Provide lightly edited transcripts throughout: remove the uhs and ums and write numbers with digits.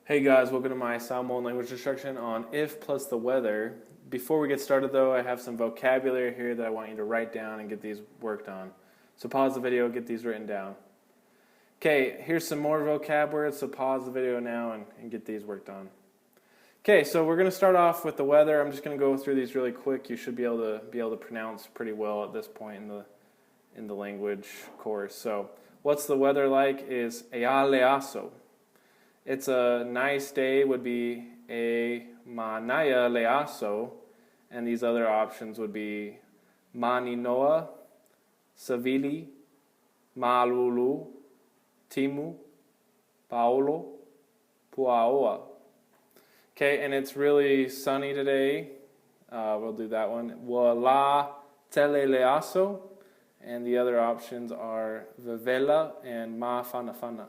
Hey guys, welcome to my Samoan language instruction on if plus the weather. Before we get started though, I have some vocabulary here that I want you to write down and get these worked on. So pause the video, get these written down. Okay, here's some more vocab words, so pause the video now and get these worked on. Okay, so we're going to start off with the weather. I'm just going to go through these really quick. You should be able to pronounce pretty well at this point in the language course. So what's the weather like is ealeaso. It's a nice day would be a manaya leaso, and these other options would be maninoa, savili, malulu, timu, paolo, puaoa. Okay, and it's really sunny today. We'll do that one. Wala teleleaso, and the other options are vivela and ma fanafana.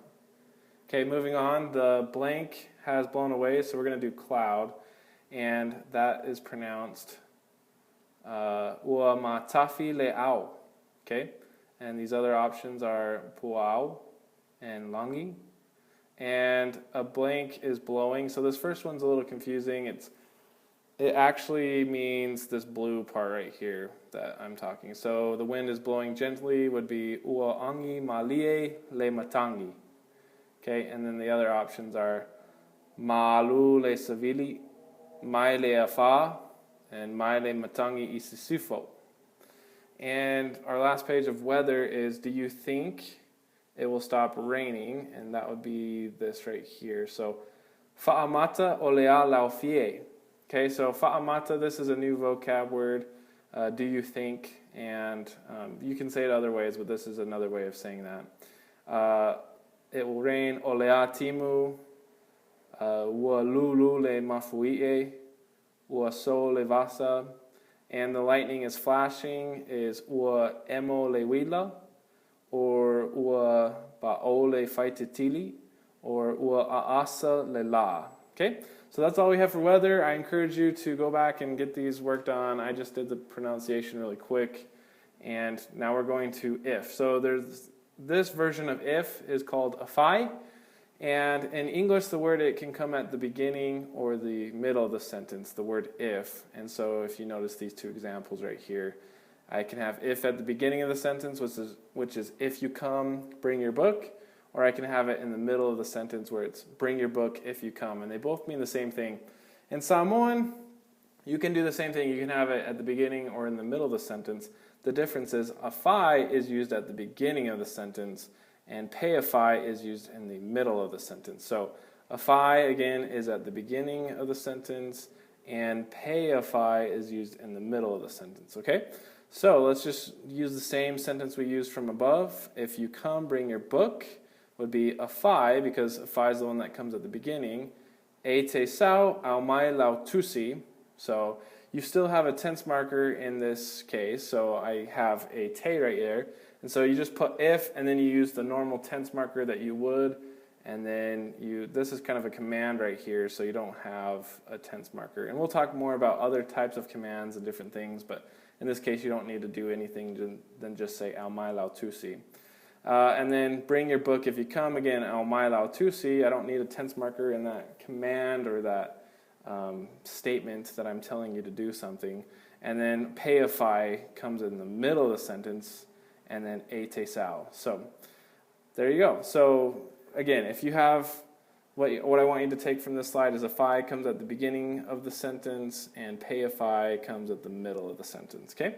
Okay, moving on, the blank has blown away, so we're going to do cloud, and that is pronounced ua matafi le'au. Okay, and these other options are puau and langi, and a blank is blowing. So this first one's a little confusing. It actually means this blue part right here that I'm talking. So the wind is blowing gently would be ua angi malie le matangi. Okay, and then the other options are Maalu le savili, mai le afa, and mai le matangi isisufo. And our last page of weather is, do you think it will stop raining? And that would be this right here. So, fa'amata o lea laufie. Okay, so fa'amata, this is a new vocab word. Do you think? And you can say it other ways, but this is another way of saying that. It will rain olea timu, ua lulu le mafuie, ua so le vasa, and the lightning is flashing is ua emo le wila, or ua ba'o le faititili, or ua aasa le la. Okay, so that's all we have for weather. I encourage you to go back and get these worked on. I just did the pronunciation really quick, and now we're going to if. So this version of if is called afai, and in English the word it can come at the beginning or the middle of the sentence, the word if. And so if you notice these two examples right here, I can have if at the beginning of the sentence, which is if you come, bring your book, or I can have it in the middle of the sentence where it's bring your book if you come, and they both mean the same thing. In Samoan, you can do the same thing. You can have it at the beginning or in the middle of the sentence. The difference is afai is used at the beginning of the sentence, and peafai is used in the middle of the sentence. So afai, again, is at the beginning of the sentence, and peafai is used in the middle of the sentence. Okay? So let's just use the same sentence we used from above. If you come, bring your book would be afai, because afai is the one that comes at the beginning. E te sau au mai lau tusi. So you still have a tense marker in this case, so I have a te right there. And so you just put if, and then you use the normal tense marker that you would, and then this is kind of a command right here, so you don't have a tense marker. And we'll talk more about other types of commands and different things, but in this case you don't need to do anything than just say au mai lau tusi. And then bring your book if you come, again, au mai lau tusi. I don't need a tense marker in that command or that statement that I'm telling you to do something. And then peafai comes in the middle of the sentence, and then e te sau. So there you go. So again, if you have what I want you to take from this slide is afai comes at the beginning of the sentence, and peafai comes at the middle of the sentence. Okay.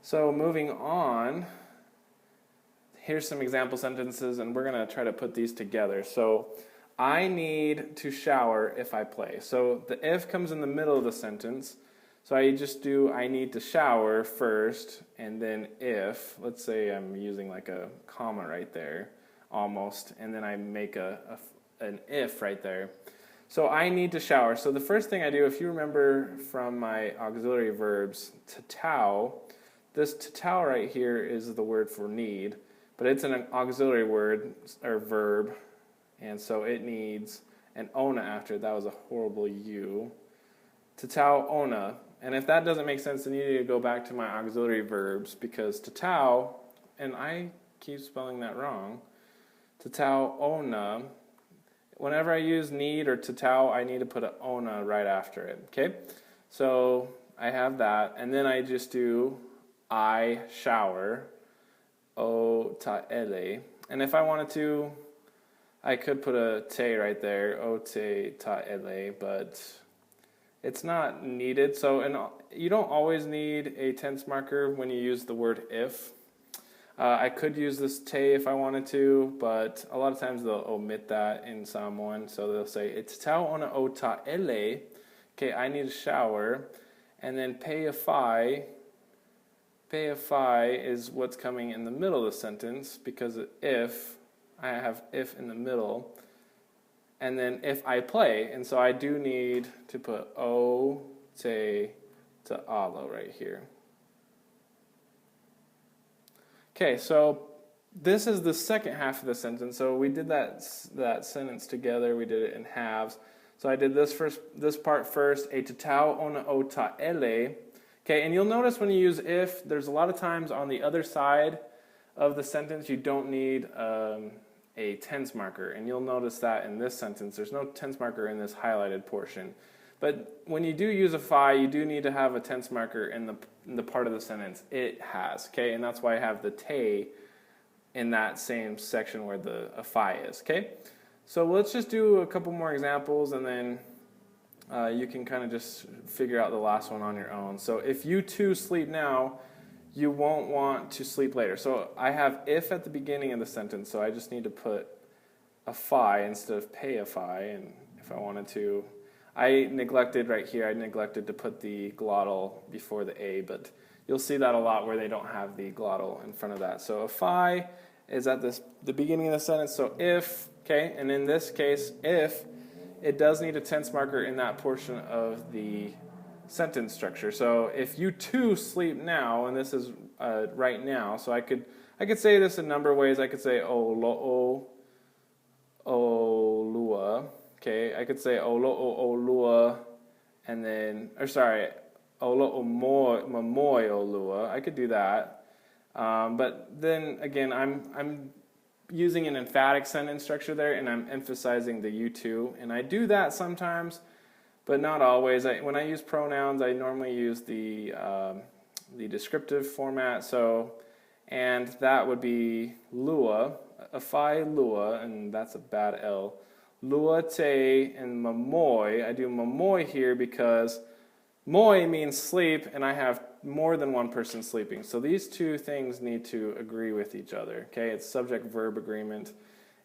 So moving on, here's some example sentences, and we're going to try to put these together. So I need to shower if I play. So the if comes in the middle of the sentence. So I just do I need to shower first, and then if, let's say I'm using like a comma right there, almost, and then I make an if right there. So I need to shower. So the first thing I do, if you remember from my auxiliary verbs, tatau, this tatau right here is the word for need, but it's an auxiliary word or verb. And so it needs an ona after it. That was a horrible U. Tatau ona. And if that doesn't make sense, then you need to go back to my auxiliary verbs, because tatau, and I keep spelling that wrong, tatau ona whenever I use need or tatau, I need to put an ona right after it, okay? So I have that, and then I just do I shower, o ta ele, and if I wanted to, I could put a te right there, o te ta ele, but it's not needed. So you don't always need a tense marker when you use the word if. I could use this te if I wanted to, but a lot of times they'll omit that in Samoan. So they'll say, it's tau ona o ta ele, okay, I need a shower, and then pay a phi is what's coming in the middle of the sentence, because if, I have if in the middle, and then if I play, and so I do need to put o te to alo right here. Okay, so this is the second half of the sentence. So we did that sentence together. We did it in halves. So I did this part first. E tatau ona o ta ele. Okay, and you'll notice when you use if, there's a lot of times on the other side of the sentence you don't need a tense marker, and you'll notice that in this sentence there's no tense marker in this highlighted portion. But when you do use a phi, you do need to have a tense marker in the part of the sentence it has, okay? And that's why I have the te in that same section where a phi is, okay? So let's just do a couple more examples, and then you can kind of just figure out the last one on your own. So if you two sleep now, you won't want to sleep later. So I have if at the beginning of the sentence, so I just need to put a phi instead of pay a phi, and if I wanted to, I neglected right here, I neglected to put the glottal before the A, but you'll see that a lot where they don't have the glottal in front of that. So a phi is at the beginning of the sentence, so if, okay, and in this case, if, it does need a tense marker in that portion of the sentence structure. So if you two sleep now, and this is right now, so I could say this a number of ways. I could say o lo'o o lua. Okay, I could say o lo'o o lua, and then, or sorry, o lo'o mamoi o lua. I could do that, but then again, I'm using an emphatic sentence structure there, and I'm emphasizing the you two, and I do that sometimes, but not always. When I use pronouns, I normally use the descriptive format. So, and that would be lua, a phi lua, and that's a bad L. Lua te and mamoi. I do mamoi here because moi means sleep, and I have more than one person sleeping. So these two things need to agree with each other. Okay, it's subject-verb agreement.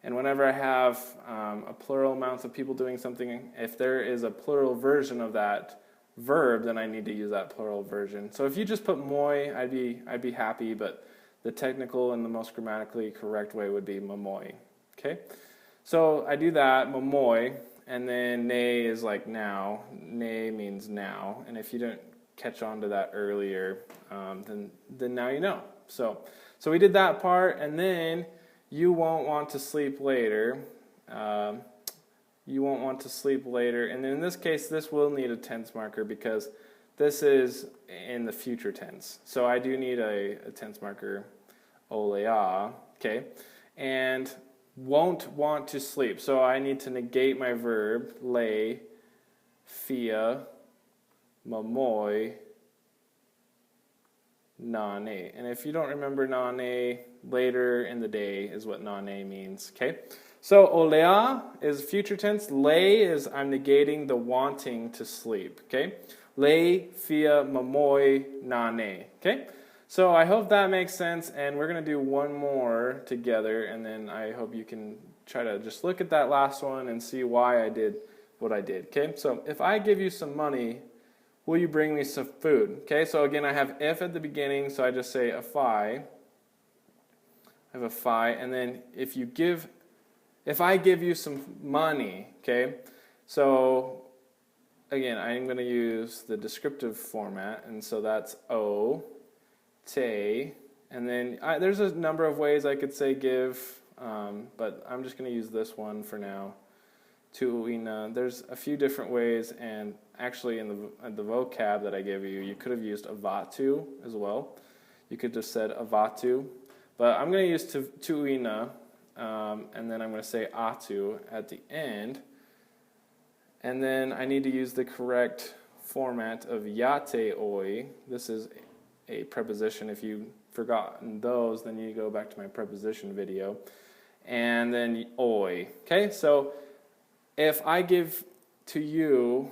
And whenever I have a plural amount of people doing something, if there is a plural version of that verb, then I need to use that plural version. So if you just put moi, I'd be happy, but the technical and the most grammatically correct way would be mamoi. Okay, so I do that, mamoi, and then ne is like now. Ne means now, and if you didn't catch on to that earlier, then now you know. So we did that part, and then you won't want to sleep later. You won't want to sleep later. And then in this case, this will need a tense marker because this is in the future tense. So I do need a tense marker, olea, okay? And won't want to sleep. So I need to negate my verb, lay, fia, mamoi, nane. And if you don't remember nane, later in the day is what nane means, okay? So olea is future tense. Lay is I'm negating the wanting to sleep, okay? Lay, fia, mamoi, nane, okay? So I hope that makes sense, and we're going to do one more together, and then I hope you can try to just look at that last one and see why I did what I did, okay? So if I give you some money, will you bring me some food? Okay, so again, I have if at the beginning, so I just say a phi. I have a phi, and then if I give you some money, okay, so again, I'm going to use the descriptive format, and so that's o, te, and then there's a number of ways I could say give, but I'm just going to use this one for now. Tu'uina. There's a few different ways, and actually in the vocab that I gave you, you could have used avatu as well. You could have said avatu, but I'm going to use tu'uina and then I'm going to say atu at the end. And then I need to use the correct format of yate oi. This is a preposition. If you've forgotten those, then you go back to my preposition video. And then oi. Okay, so if I give to you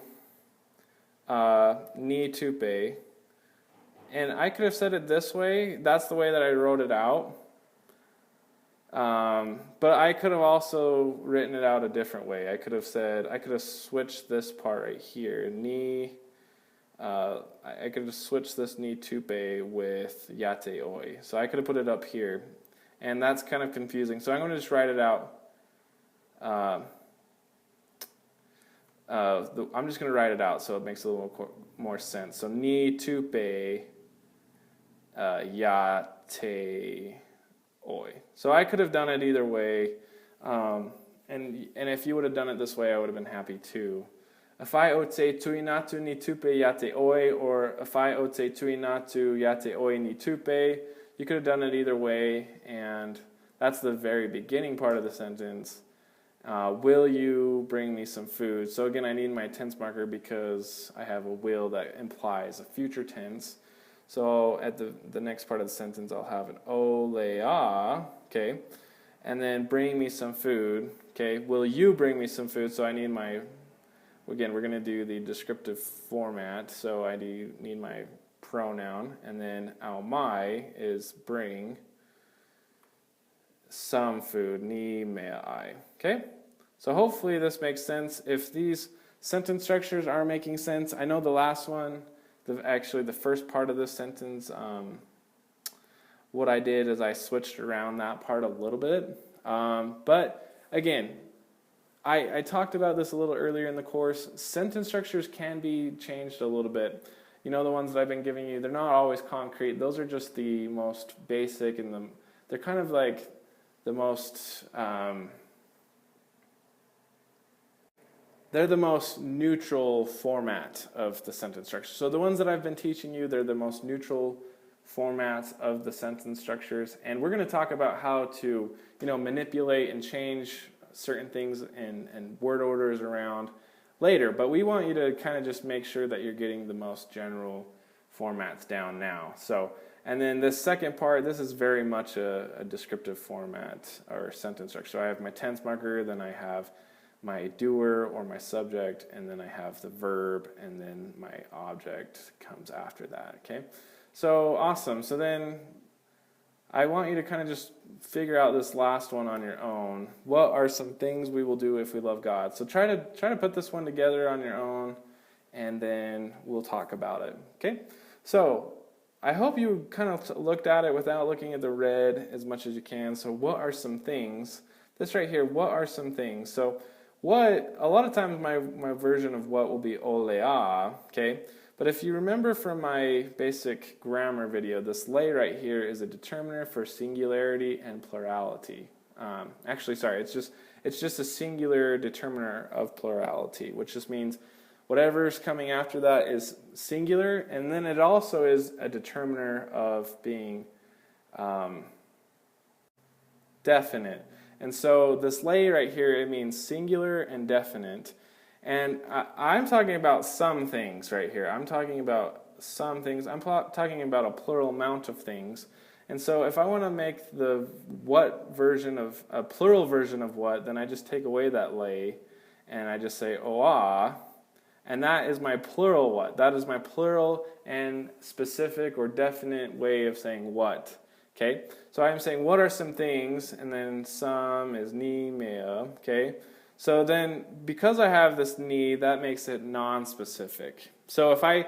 ni tupe, and I could have said it this way, that's the way that I wrote it out. But I could have also written it out a different way. I could have switched this part right here. I could have switched this ni tupe with yate oi. So I could have put it up here. And that's kind of confusing. So I'm going to just write it out. I'm just going to write it out so it makes a little more sense. So ni tupe yate oi. So I could have done it either way, and if you would have done it this way, I would have been happy too. If I ote tuinatu ni tupe yate oi, or if I ote tuinatu yate oi ni tupe, you could have done it either way, and that's the very beginning part of the sentence. Will you bring me some food? So again, I need my tense marker because I have a will that implies a future tense. So at the next part of the sentence, I'll have an olea, okay, and then bring me some food, okay. Will you bring me some food? So I need my, again, we're going to do the descriptive format, so I need my pronoun, and then ao mai is bring some food, ni mea ai, okay. So hopefully this makes sense. If these sentence structures are making sense, I know the last one, actually the first part of this sentence, what I did is I switched around that part a little bit. But again, I talked about this a little earlier in the course. Sentence structures can be changed a little bit. You know, the ones that I've been giving you, they're not always concrete. Those are just the most basic, and they're kind of like the most... they're the most neutral format of the sentence structure. So the ones that I've been teaching you, they're the most neutral formats of the sentence structures. And we're going to talk about how to, manipulate and change certain things and word orders around later. But we want you to kind of just make sure that you're getting the most general formats down now. So, and then this second part, this is very much a descriptive format or sentence structure. So I have my tense marker, then I have my doer or my subject, and then I have the verb, and then my object comes after that, okay? So, awesome. So then I want you to kind of just figure out this last one on your own. What are some things we will do if we love God? So try to put this one together on your own, and then we'll talk about it, okay? So I hope you kind of looked at it without looking at the red as much as you can. So what are some things? This right here, what are some things? So a lot of times my version of what will be olea, okay? But if you remember from my basic grammar video, this lay right here is a determiner for singularity and plurality. Actually, sorry, it's just a singular determiner of plurality, which just means whatever's coming after that is singular, and then it also is a determiner of being definite. And so this lay right here, it means singular and definite. And I'm talking about some things right here. I'm talking about some things. I'm talking about a plural amount of things. And so if I want to make the what version of, a plural version of what, then I just take away that lay, and I just say oa, and that is my plural what. That is my plural and specific or definite way of saying what. Okay, so I'm saying what are some things, and then some is ni mea, okay? So then, because I have this ni, that makes it non-specific. So if I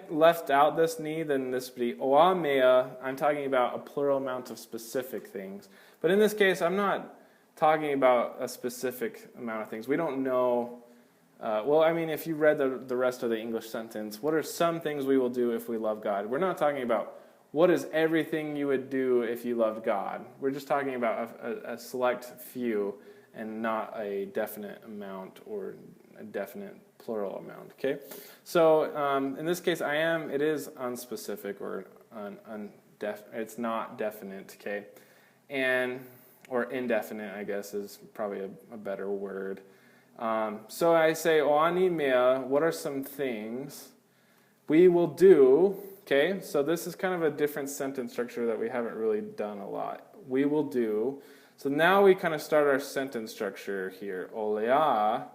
left out this ni, then this would be oa mea. I'm talking about a plural amount of specific things. But in this case, I'm not talking about a specific amount of things. We don't know. If you read the rest of the English sentence, what are some things we will do if we love God? We're not talking about what is everything you would do if you loved God. We're just talking about a select few and not a definite amount or a definite plural amount, okay? So in this case, it is unspecific or it's not definite, okay? And or indefinite, I guess, is probably a better word. So I say, o ani mea, what are some things we will do? Okay, so this is kind of a different sentence structure that we haven't really done a lot. We will do. So now we kind of start our sentence structure here. Olea,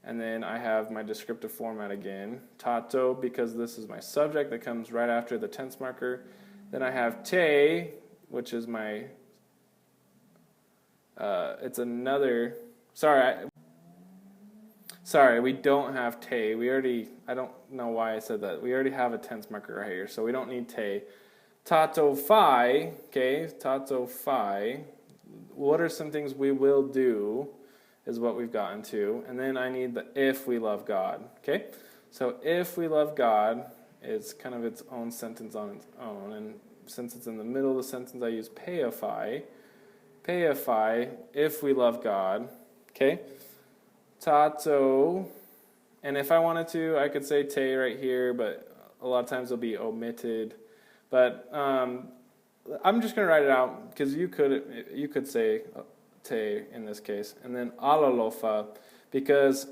and then I have my descriptive format again. Tato, because this is my subject that comes right after the tense marker. Then I have te, which is my, it's another, sorry, we don't have te. I don't know why I said that. We already have a tense marker right here, so we don't need te. Tato phi, okay, tato phi. What are some things we will do is what we've gotten to. And then I need the if we love God, okay? So if we love God is kind of its own sentence on its own. And since it's in the middle of the sentence, I use peifai. Peifai, if we love God, okay? Tato, and if I wanted to, I could say te right here, but a lot of times it'll be omitted. But I'm just going to write it out because you could say te in this case, and then alalofa, because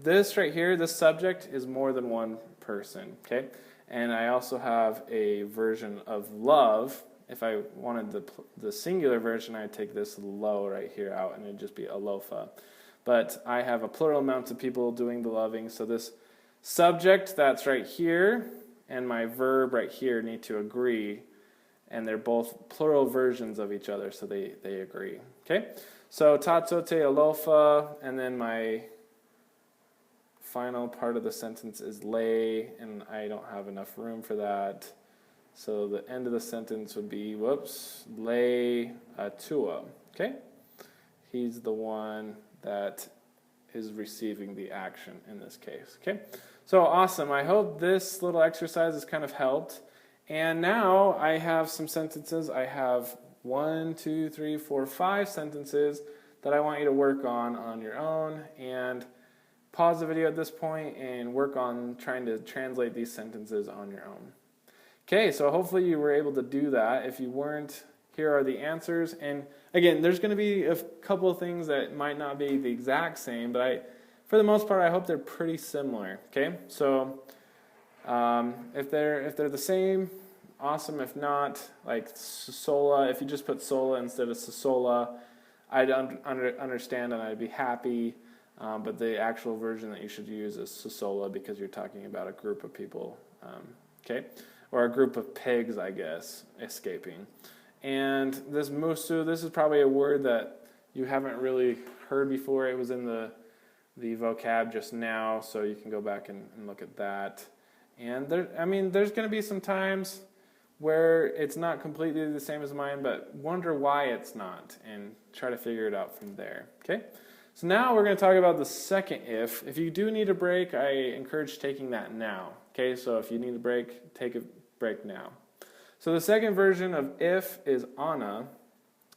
this right here, this subject is more than one person, okay? And I also have a version of love. If I wanted the singular version, I'd take this lo right here out, and it'd just be alofa. But I have a plural amount of people doing the loving, so this subject that's right here and my verb right here need to agree, and they're both plural versions of each other, so they agree. Okay? So tato te alofa, and then my final part of the sentence is lay, and I don't have enough room for that. So the end of the sentence would be, lay atua. Okay? He's the one that is receiving the action in this case. Okay? So awesome. I hope this little exercise has kind of helped. And now I have some sentences. I have 1, 2, 3, 4, 5 sentences that I want you to work on your own. And pause the video at this point and work on trying to translate these sentences on your own. Okay, so hopefully you were able to do that. If you weren't, here are the answers. And again, there's going to be a couple of things that might not be the exact same, but for the most part, I hope they're pretty similar. Okay, so if they're the same, awesome. If not, like sola, if you just put sola instead of sola, I'd understand and I'd be happy. But the actual version that you should use is sola because you're talking about a group of people. Okay, or a group of pigs, I guess, escaping. And this musu, this is probably a word that you haven't really heard before. It was in the vocab just now, so you can go back and look at that. And there's going to be some times where it's not completely the same as mine, but wonder why it's not, and try to figure it out from there. Okay? So now we're going to talk about the second if. If you do need a break, I encourage taking that now. Okay? So if you need a break, take a break now. So the second version of if is ana.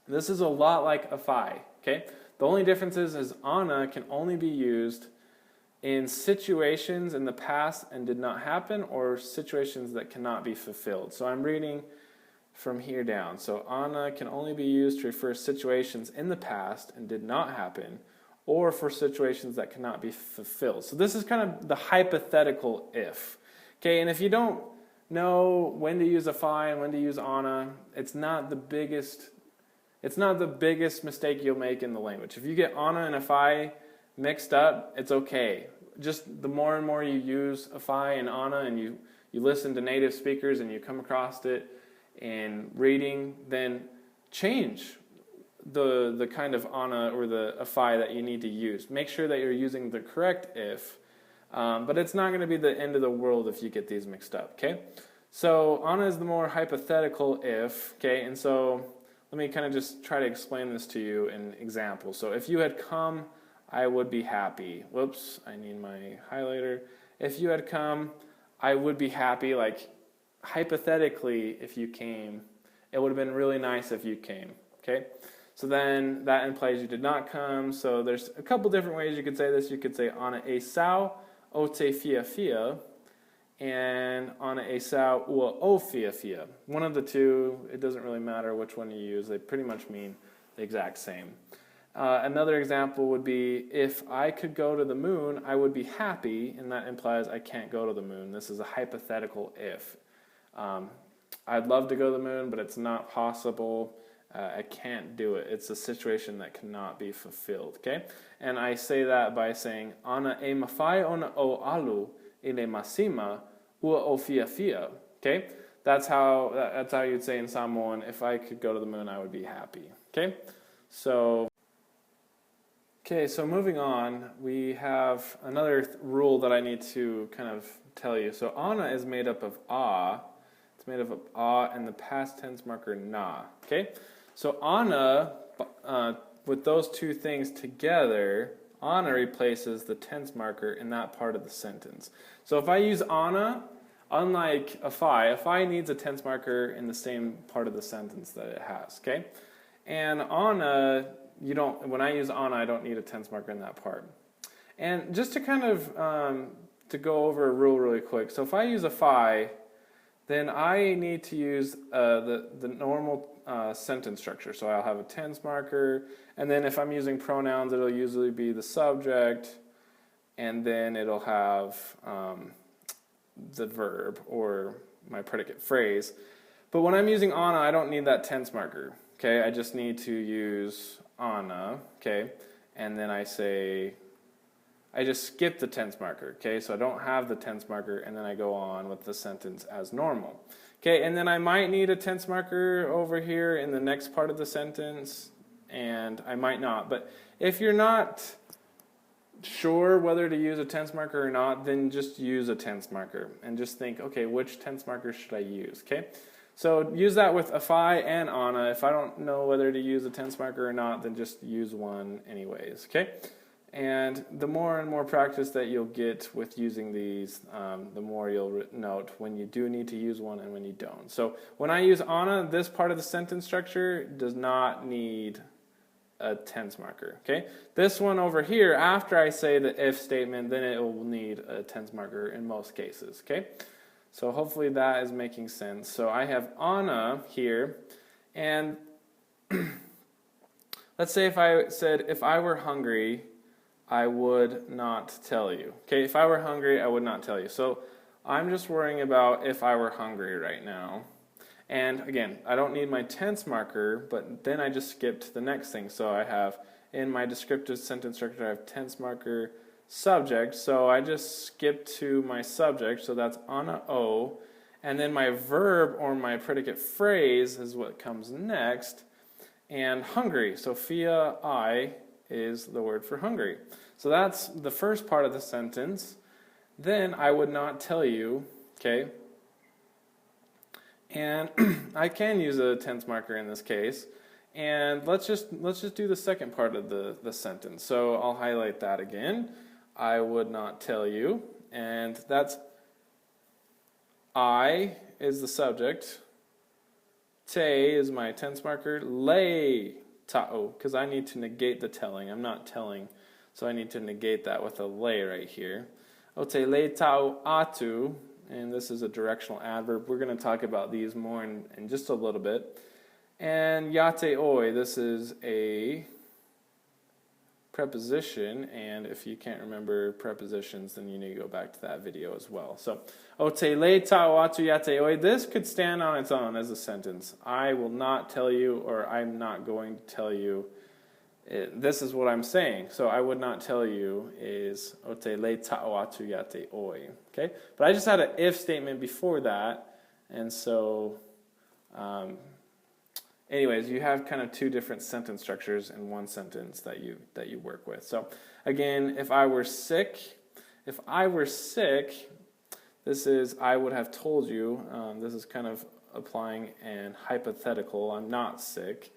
This is a lot like a phi. Okay? The only difference is ana can only be used in situations in the past and did not happen, or situations that cannot be fulfilled. So I'm reading from here down. So ana can only be used to refer situations in the past and did not happen, or for situations that cannot be fulfilled. So this is kind of the hypothetical if. Okay, and if you don't know when to use a phi and when to use ana, it's not the biggest mistake you'll make in the language. If you get ana and a phi mixed up, it's okay. Just the more and more you use a phi and ana, and you listen to native speakers and you come across it in reading, then change the kind of ana or a phi that you need to use. Make sure that you're using the correct if, but it's not going to be the end of the world if you get these mixed up, okay? So ana is the more hypothetical if, okay? And so let me kind of just try to explain this to you in examples. So if you had come, I would be happy. Whoops, I need my highlighter. If you had come, I would be happy. Like, hypothetically, if you came, it would have been really nice if you came, okay? So then that implies you did not come. So there's a couple different ways you could say this. You could say, ana esau o te fia fia, and ana esau ua o fia fia. One of the two, it doesn't really matter which one you use. They pretty much mean the exact same. Another example would be, if I could go to the moon, I would be happy, and that implies I can't go to the moon. This is a hypothetical if. I'd love to go to the moon, but it's not possible. I can't do it. It's a situation that cannot be fulfilled, okay? And I say that by saying, Ana e mawhai ona o alu I le masima ua o fia fia, okay? That's how you'd say in Samoan, if I could go to the moon, I would be happy, okay? So moving on, we have another rule that I need to kind of tell you. So ana is made up of a. It's made up of a and the past tense marker na, okay? So ana, with those two things together, ana replaces the tense marker in that part of the sentence. So if I use ana, unlike a phi needs a tense marker in the same part of the sentence that it has, okay? And ana, when I use ana, I don't need a tense marker in that part. And just to kind of, to go over a rule really quick, so if I use a phi, then I need to use the normal sentence structure. So I'll have a tense marker, and then if I'm using pronouns, it'll usually be the subject, and then it'll have the verb or my predicate phrase. But when I'm using ana, I don't need that tense marker. Okay, I just need to use ana. Okay, and then I just skip the tense marker. Okay, so I don't have the tense marker, and then I go on with the sentence as normal. Okay, and then I might need a tense marker over here in the next part of the sentence, and I might not. But if you're not sure whether to use a tense marker or not, then just use a tense marker and just think, okay, which tense marker should I use? Okay, so use that with a phi and ana. If I don't know whether to use a tense marker or not, then just use one anyways. Okay, and the more and more practice that you'll get with using these, the more you'll note when you do need to use one and when you don't. So when I use ana, this part of the sentence structure does not need a tense marker, okay? This one over here, after I say the if statement, then it will need a tense marker in most cases, okay? So hopefully that is making sense. So I have ana here, and let's say if I said, if I were hungry, I would not tell you. Okay, if I were hungry, I would not tell you. So I'm just worrying about if I were hungry right now. And again, I don't need my tense marker, but then I just skipped the next thing. So I have, in my descriptive sentence structure, I have tense marker, subject. So I just skipped to my subject, so that's ana o. And then my verb or my predicate phrase is what comes next. And hungry, so fia I is the word for hungry. So that's the first part of the sentence. Then I would not tell you, okay? And I can use a tense marker in this case. And let's just do the second part of the sentence. So I'll highlight that again. I would not tell you. And that's I is the subject. Te is my tense marker. Le ta'o, because I need to negate the telling. I'm not telling, so I need to negate that with a le right here. Ote le ta'o atu, and this is a directional adverb. We're going to talk about these more in just a little bit. And yate oi, this is a preposition, and if you can't remember prepositions, then you need to go back to that video as well. So, ote le ta'o atu yate oi, this could stand on its own as a sentence. I will not tell you, or I'm not going to tell you. This is what I'm saying. So I would not tell you is ote le ta'o atu yate oi. Okay? But I just had an if statement before that, and so anyways, you have kind of two different sentence structures in one sentence that you work with. So again, if I were sick, this is I would have told you. This is kind of applying an hypothetical. I'm not sick.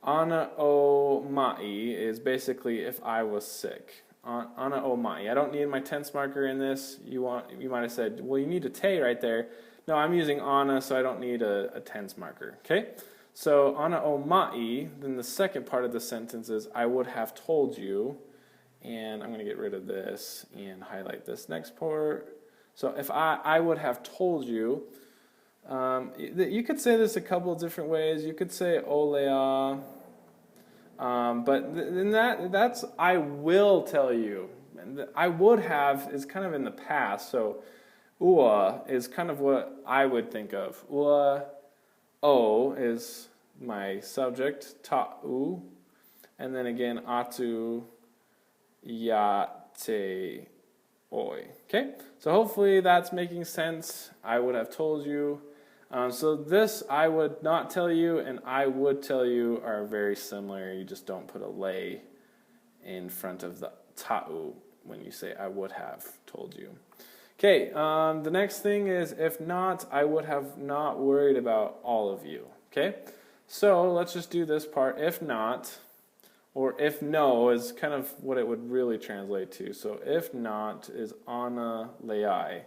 Ana o mai is basically if I was sick. Ana o mai. I don't need my tense marker in this. You might have said, well, you need a te right there. No, I'm using ana, so I don't need a tense marker. Okay? So ana o mai, then the second part of the sentence is I would have told you, and I'm going to get rid of this and highlight this next part. So if I would have told you, you could say this a couple of different ways. You could say olea, That's I will tell you. And I would have is kind of in the past, so ua is kind of what I would think of. Ua o is my subject, ta'u, and then again atu ya te oi. Okay, so hopefully that's making sense. I would have told you. So this I would not tell you and I would tell you are very similar. You just don't put a lay in front of the ta'u when you say I would have told you. Okay, the next thing is if not, I would have not worried about all of you. Okay, so let's just do this part. If not, or if no is kind of what it would really translate to. So if not is ana leai.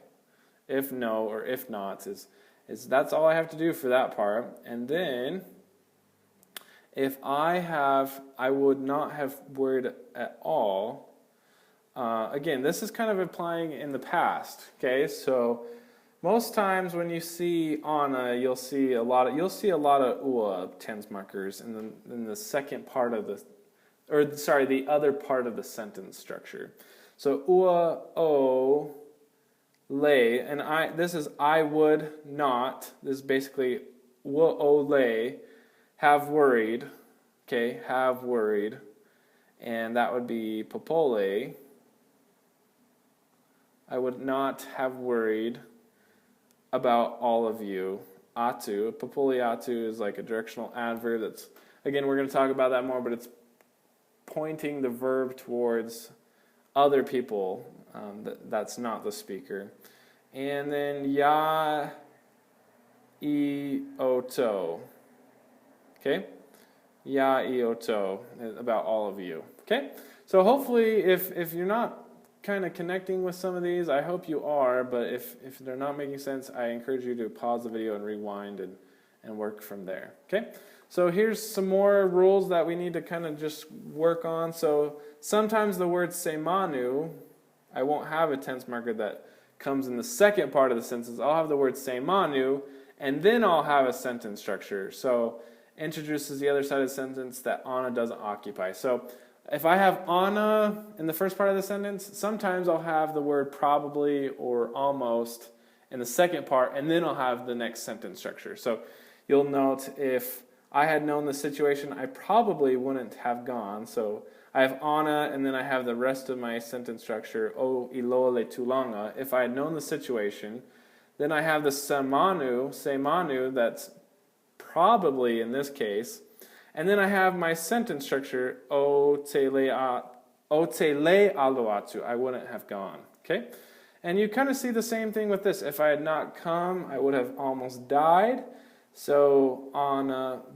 If no or if not is that's all I have to do for that part. And then if I would not have worried at all. Again, this is kind of applying in the past. Okay, so most times when you see ana, you'll see a lot of ua tense markers in the second part of the other part of the sentence structure. So ua o lay, and this is I would not. This is basically ua o lay, have worried. Okay, have worried, and that would be popole. I would not have worried about all of you. Atu, popole atu is like a directional adverb. That's, again, we're going to talk about that more, but it's pointing the verb towards other people. That's not the speaker. And then ya I oto. Okay? Ya I oto, about all of you. Okay? So hopefully if you're not kind of connecting with some of these, I hope you are, but if they're not making sense, I encourage you to pause the video and rewind and work from there. Okay? So here's some more rules that we need to kind of just work on. So sometimes the word semanu, I won't have a tense marker that comes in the second part of the sentence. I'll have the word semanu, and then I'll have a sentence structure. So introduces the other side of the sentence that ana doesn't occupy. So if I have ana in the first part of the sentence, sometimes I'll have the word probably or almost in the second part, and then I'll have the next sentence structure. So you'll note if I had known the situation, I probably wouldn't have gone. So I have ana, and then I have the rest of my sentence structure, o iloa le tulanga. If I had known the situation, then I have the semanu, that's probably in this case. And then I have my sentence structure, o te le aloatu. I wouldn't have gone. Okay? And you kind of see the same thing with this. If I had not come, I would have almost died. So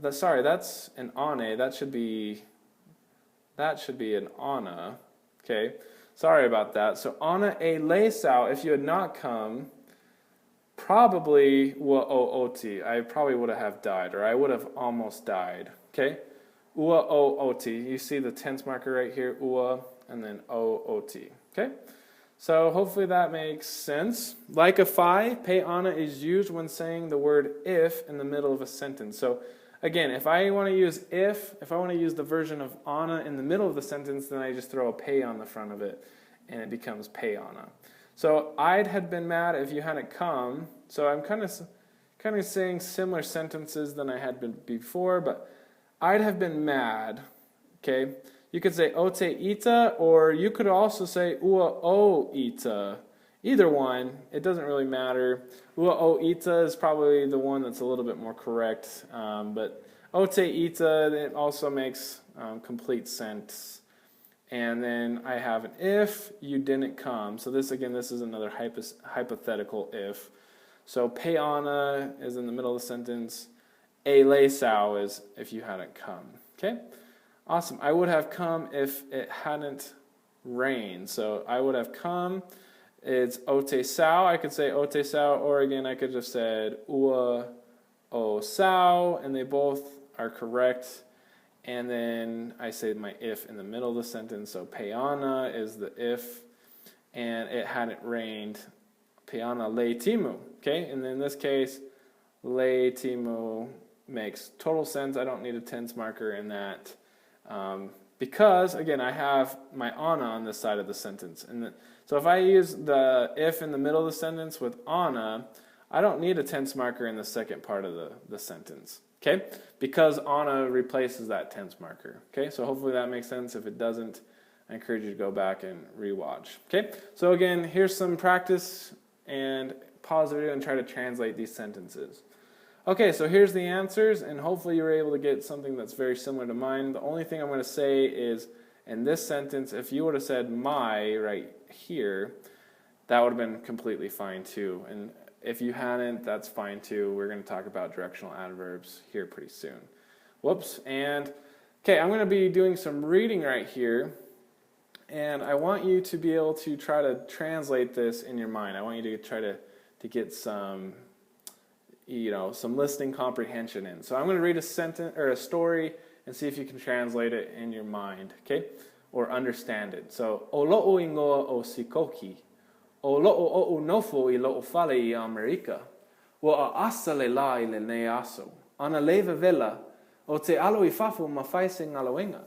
that's an ane. That should be an ana. Okay? Sorry about that. So ana e leisao, if you had not come, probably ua o oti. I probably would have died, or I would have almost died. Okay? Ua o oti. You see the tense marker right here, ua, and then o oti. Okay? So hopefully that makes sense. Like a phi, pe ana is used when saying the word if in the middle of a sentence. So again, if I want to use if I want to use the version of ana in the middle of the sentence, then I just throw a pe on the front of it, and it becomes pe ana. So I'd have been mad if you hadn't come. So I'm kind of saying similar sentences than I had been before, but I'd have been mad. Okay? You could say ote ita, or you could also say ua o ita. Either one, it doesn't really matter. Ua o ita is probably the one that's a little bit more correct, but ote ita, it also makes complete sense. And then I have an if you didn't come. So this is another hypothetical if. So pe ana is in the middle of the sentence. E leisao is if you hadn't come. Okay? Awesome. I would have come if it hadn't rained. So I would have come. It's ote sao. I could say ote sao, or again I could have said ua o sao, and they both are correct. And then I say my if in the middle of the sentence. So pe ana is the if, and it hadn't rained. Pe ana le timu. Okay? And in this case, le timu makes total sense. I don't need a tense marker in that. Because, again, I have my ana on this side of the sentence. So if I use the if in the middle of the sentence with ana, I don't need a tense marker in the second part of the sentence. Okay? Because ana replaces that tense marker. Okay? So hopefully that makes sense. If it doesn't, I encourage you to go back and rewatch. Okay? So again, here's some practice, and pause the video and try to translate these sentences. Okay, so here's the answers, and hopefully you were able to get something that's very similar to mine. The only thing I'm going to say is, in this sentence, if you would have said my right here, that would have been completely fine too. And if you hadn't, that's fine too. We're going to talk about directional adverbs here pretty soon. Whoops. And, okay, I'm going to be doing some reading right here, and I want you to be able to try to translate this in your mind. I want you to try to get some listening comprehension in. So I'm going to read a sentence or a story and see if you can translate it in your mind, okay? Or understand it. So, o lo'o ingoa o sikoki, o lo'o o'u nofo I lo'o fale I Amerika, wa a asa le la I le ne aso, ana leva vela, o te alo I fafo ma faise ngaloenga.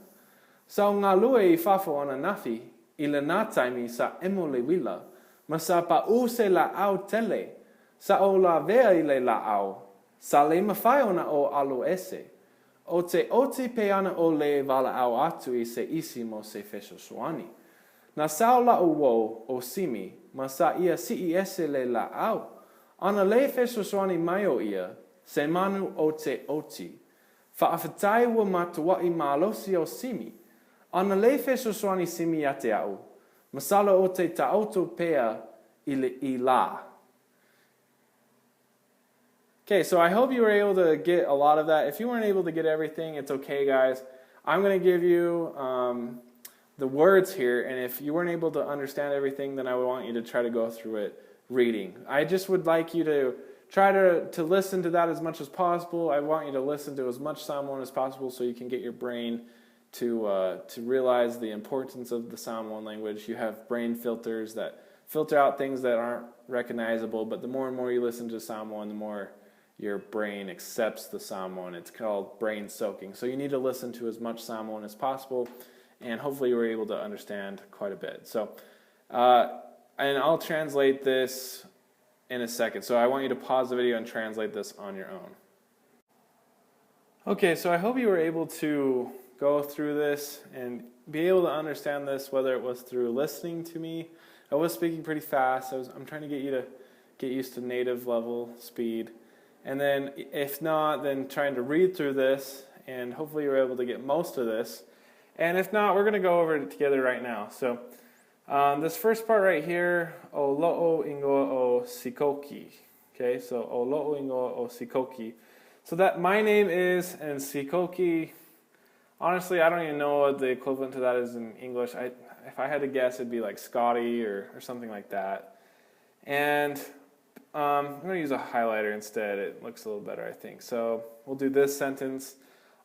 Sa ngā lue I fafo ana nafi, I le nātaimi sa emo le wila, ma sa pa use la au tele, sa o la vea I le la au, sa le mawhai ona o alo ese, o te pe ana o le vala au atu I se isi mo se fesho soani. Na sao la o o simi, ma sa ia si I ese le la au, ana le fesho soani mai o ia, se manu o te oti. Whaafetai wa matua I malosi o simi, ana le fesho soani simi a te au, masala o te taoto pea I la. Okay, so I hope you were able to get a lot of that. If you weren't able to get everything, it's okay, guys. I'm going to give you the words here, and if you weren't able to understand everything, then I would want you to try to go through it reading. I just would like you to try to listen to that as much as possible. I want you to listen to as much Samoan as possible so you can get your brain to realize the importance of the Samoan language. You have brain filters that filter out things that aren't recognizable, but the more and more you listen to Samoan, the more your brain accepts the Samoan. It's called brain soaking. So you need to listen to as much Samoan as possible, and hopefully you were able to understand quite a bit. So, and I'll translate this in a second. So I want you to pause the video and translate this on your own. Okay, so I hope you were able to go through this and be able to understand this, whether it was through listening to me. I was speaking pretty fast. I'm trying to get you to get used to native level speed. And then if not, then trying to read through this, and hopefully you're able to get most of this. And if not, we're going to go over it together right now. So this first part right here, o lo'o ingoa o sikoki. Okay, so o lo'o ingoa o sikoki. So that my name is, and sikoki, honestly, I don't even know what the equivalent to that is in English. If I had to guess, it'd be like Scotty or something like that. And I'm going to use a highlighter instead. It looks a little better, I think. So we'll do this sentence.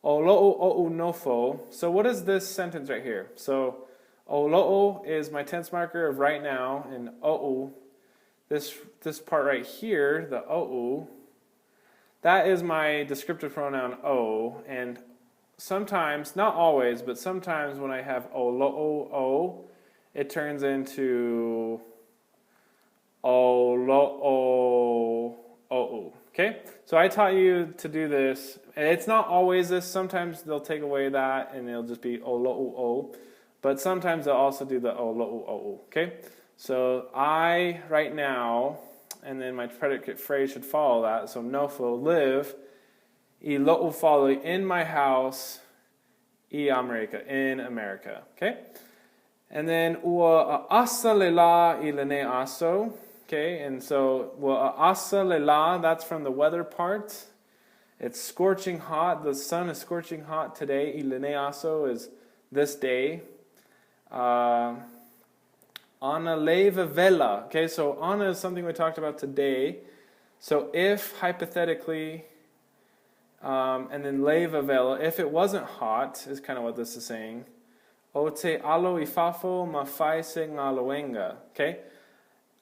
O lo'o o'u nofo. So what is this sentence right here? So o lo'o is my tense marker of right now, and o'u, this part right here, the o'u, that is my descriptive pronoun o. And sometimes, not always, but sometimes when I have o lo'o o, it turns into o lo'o o'u. Okay? So I taught you to do this. And it's not always this. Sometimes they'll take away that and it'll just be o lo'u o. But sometimes they'll also do the o lo'u o'u. Okay? So I, right now, and then my predicate phrase should follow that. So nofo, live, I lo'u follow, in my house, I Amerika, in America. Okay? And then ua asa le la I le ne aso. Okay, and so asa le la, that's from the weather part. It's scorching hot. The sun is scorching hot today. I le ne aso is this day. Ana leva vela. Okay, so ana is something we talked about today. So if, hypothetically, and then leva vela, if it wasn't hot, is kind of what this is saying. O te alo I fafo ma faise ngaloenga. Okay?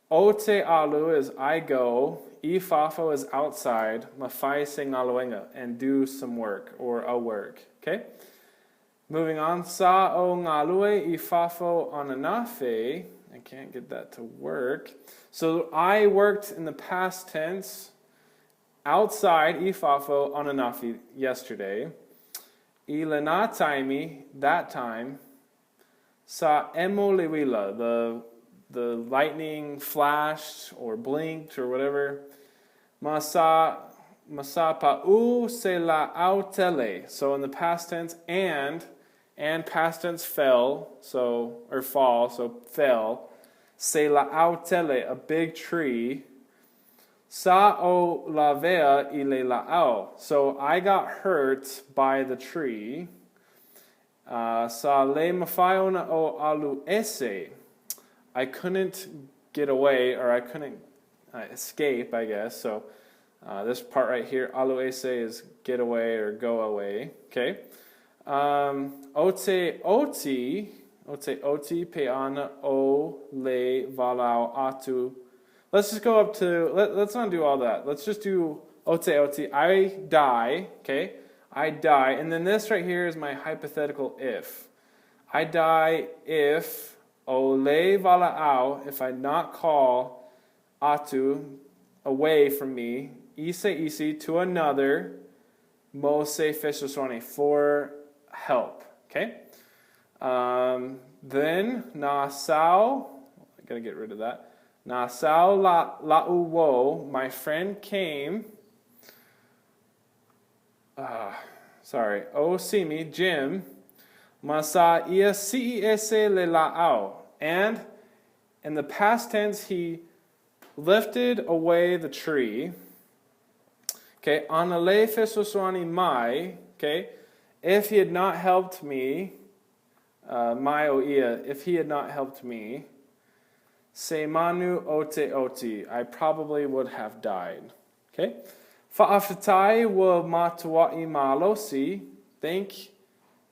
O te alu is I go, I fafo is outside, ma faise ngaloenga, and do some work, or a work. Okay? Moving on. Sa o ngalue I fafo ananafe. I can't get that to work. So I worked in the past tense outside I fafo ananafe yesterday. I lena taimi, that time. Sa emo lewila, the lightning flashed or blinked or whatever. Masapa'u se la autele. So in the past tense, and past tense fell, so or fall, so fell. Se la autele, a big tree. Sa o lavea ile la'ao. So I got hurt by the tree. Sa le mafaiona o alu ese. I couldn't get away, or I couldn't escape, I guess. So this part right here, alu ese, is get away or go away. Okay. Ote oti peana o le valau atu. Let's just go up to, let's not do all that. Let's just do oti. I die, okay? I die. And then this right here is my hypothetical if. I die if ole vala'au, if I not call atu, away from me, isi, to another, mo se fesosone, for help, okay? Then, na sao, I gotta get rid of that. Na sao la'uwo, my friend came, o simi, Jim, masa ia ciese le la'au, and in the past tense he lifted away the tree. Okay, anale fesoswani mai, okay, if he had not helped me, mai o ia, if he had not helped me, se manu oti, I probably would have died. Okay? Fa'aftatai wa matua'i malosi, thank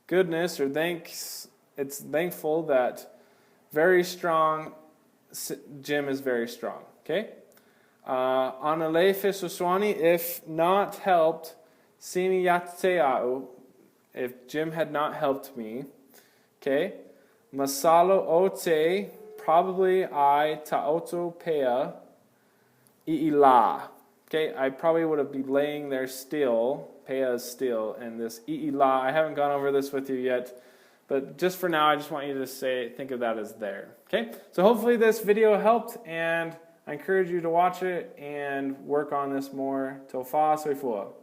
goodness, or thanks, it's thankful that very strong, Jim is very strong. Okay? Anale fesoswani, if not helped, simi yateau, if Jim had not helped me. Okay? Masalo ote, probably I ta'oto pea i'ila. Okay, I probably would have been laying there still. Pea is still, and this i'ila, I haven't gone over this with you yet, but just for now, I just want you to think of that as there. Okay, so hopefully this video helped, and I encourage you to watch it and work on this more. Tofa soifua.